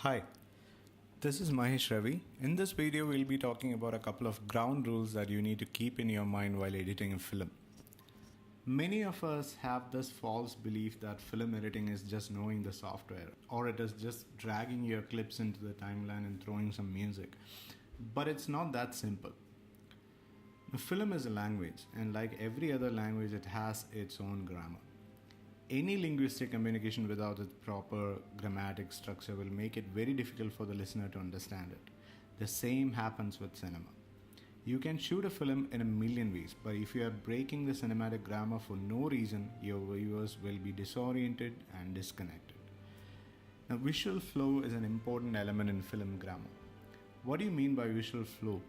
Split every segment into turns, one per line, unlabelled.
Hi, this is Mahesh Ravi. In this video, we'll be talking about a couple of ground rules that you need to keep in your mind while editing a film. Many of us have this false belief that film editing is just knowing the software, or it is just dragging your clips into the timeline and throwing some music. But it's not that simple. The film is a language, and like every other language, it has its own grammar. Any linguistic communication without its proper grammatic structure will make it very difficult for the listener to understand it. The same happens with cinema. You can shoot a film in a million ways, but if you are breaking the cinematic grammar for no reason, your viewers will be disoriented and disconnected. Now, visual flow is an important element in film grammar. What do you mean by visual flow?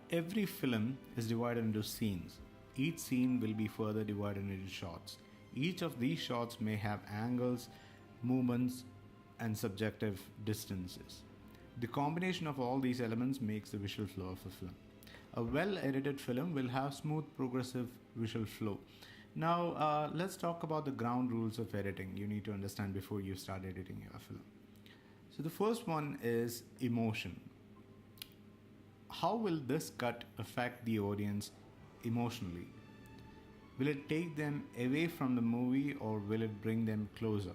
Every film is divided into scenes. Each scene will be further divided into shots. Each of these shots may have angles, movements, and subjective distances. The combination of all these elements makes the visual flow of a film. A well-edited film will have smooth, progressive visual flow. Now, let's talk about the ground rules of editing you need to understand before you start editing your film. So the first one is emotion. How will this cut affect the audience emotionally? Will it take them away from the movie or will it bring them closer?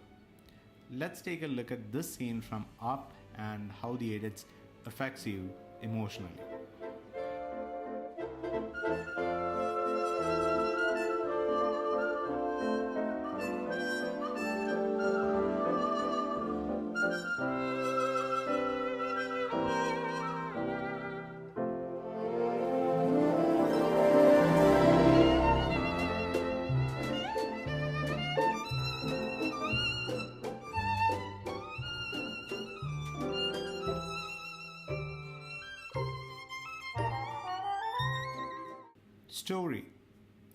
Let's take a look at this scene from up and how the edits affects you emotionally. Story.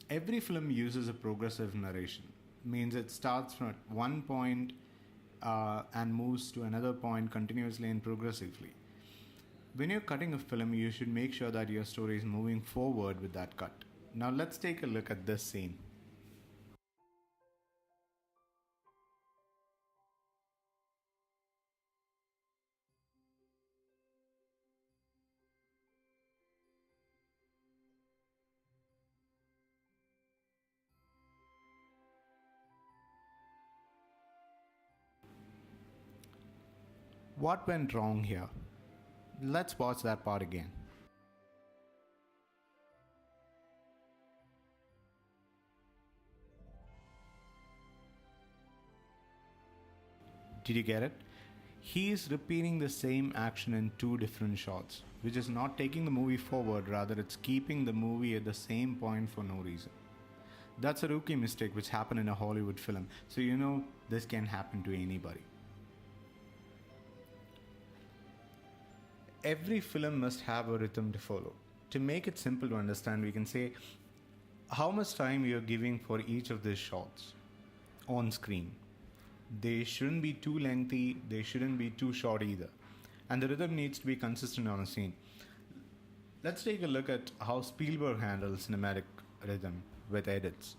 Every film uses a progressive narration. Means it starts from one point and moves to another point continuously and progressively. When you're cutting a film, you should make sure that your story is moving forward with that cut. Now let's take a look at this scene. What went wrong here? Let's watch that part again. Did you get it? He is repeating the same action in two different shots, which is not taking the movie forward, rather it's keeping the movie at the same point for no reason. That's a rookie mistake which happened in a Hollywood film, so you know this can happen to anybody. Every film must have a rhythm to follow. To make it simple to understand, we can say how much time you're giving for each of these shots on screen. They shouldn't be too lengthy, they shouldn't be too short either. And the rhythm needs to be consistent on a scene. Let's take a look at how Spielberg handles cinematic rhythm with edits.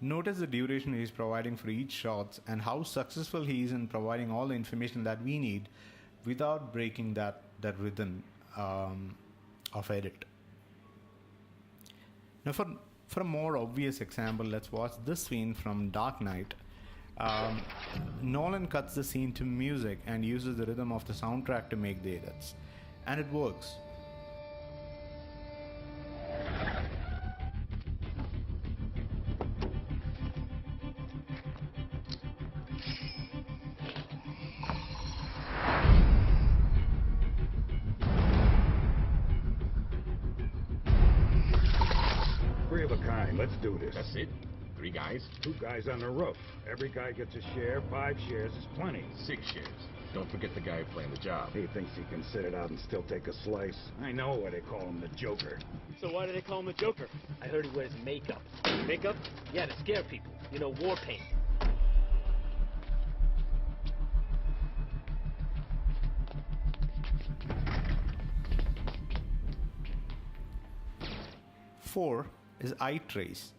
Notice the duration he is providing for each shot and how successful he is in providing all the information that we need without breaking that rhythm of edit. Now for a more obvious example, let's watch this scene from Dark Knight. Nolan cuts the scene to music and uses the rhythm of the soundtrack to make the edits. And it works.
Three of a kind. Let's do this.
That's it? 3 guys?
2 guys on the roof. Every guy gets a share. 5 shares is plenty.
6 shares.
Don't forget the guy playing the job.
He thinks he can sit it out and still take a slice. I know why they call him the Joker.
So why do they call him the Joker? I heard he wears makeup. Makeup? Yeah, to scare people. You know, war paint.
Four is eye trace.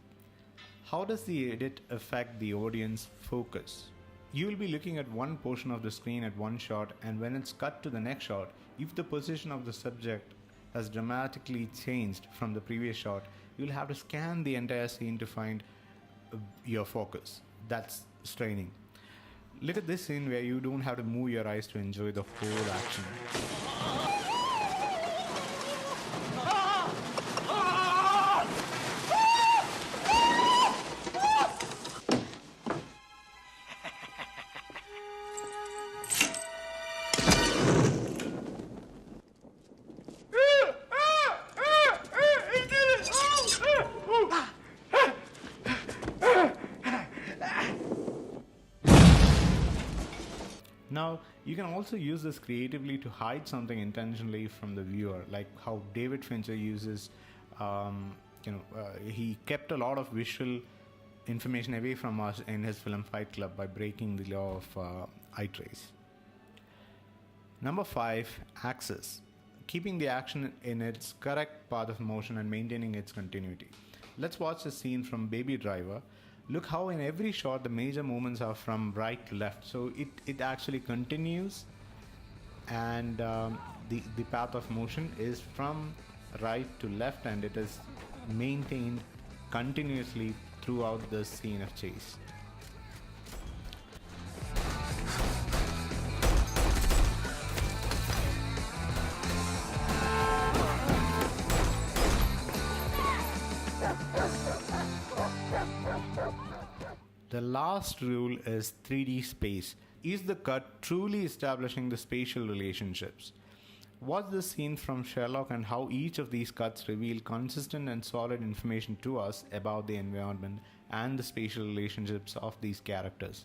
How does the edit affect the audience focus? You will be looking at one portion of the screen at one shot, and when it's cut to the next shot, if the position of the subject has dramatically changed from the previous shot, you'll have to scan the entire scene to find your focus. That's straining. Look at this scene where you don't have to move your eyes to enjoy the whole action. Now, you can also use this creatively to hide something intentionally from the viewer, like how David Fincher uses, he kept a lot of visual information away from us in his film Fight Club by breaking the law of eye trace. Number 5, axis. Keeping the action in its correct path of motion and maintaining its continuity. Let's watch the scene from Baby Driver. Look how in every shot the major movements are from right to left. So it actually continues, and the path of motion is from right to left, and it is maintained continuously throughout the scene of chase. The last rule is 3D space. Is the cut truly establishing the spatial relationships? Watch the scene from Sherlock and how each of these cuts reveal consistent and solid information to us about the environment and the spatial relationships of these characters.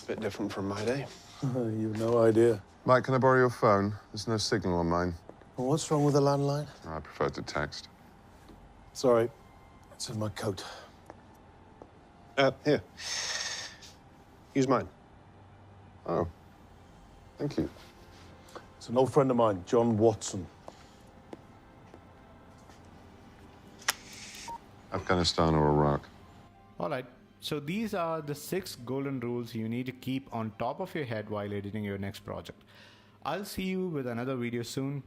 Bit different from my day.
You've no idea.
Mike, can I borrow your phone? There's no signal on mine.
Well, what's wrong with the landline?
I prefer to text.
Sorry, it's in my coat.
Here. Use mine.
Oh, thank you.
It's an old friend of mine, John Watson.
Afghanistan or Iraq?
Alright, so these are the 6 golden rules you need to keep on top of your head while editing your next project. I'll see you with another video soon.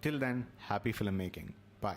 Till then, happy filmmaking. Bye.